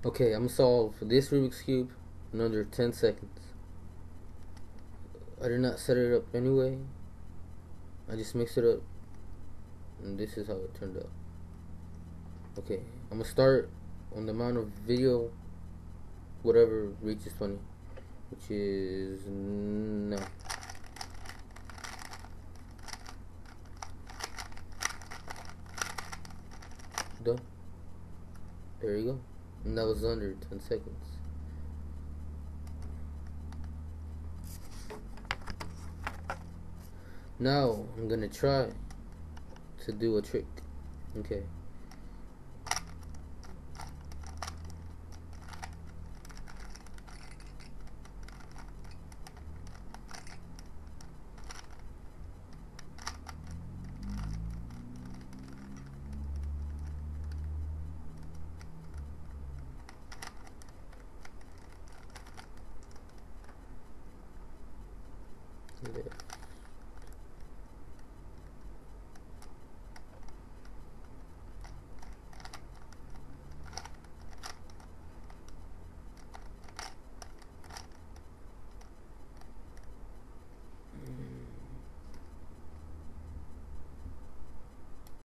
Okay, I'm gonna solve this Rubik's Cube in under 10 seconds. I did not set it up anyway. I just mixed it up, and this is how it turned out. Okay, I'm gonna start on the amount of video, whatever reaches 20, which is no. Done. There you go. And that was under 10 seconds. Now I'm gonna try to do a trick. Okay. There.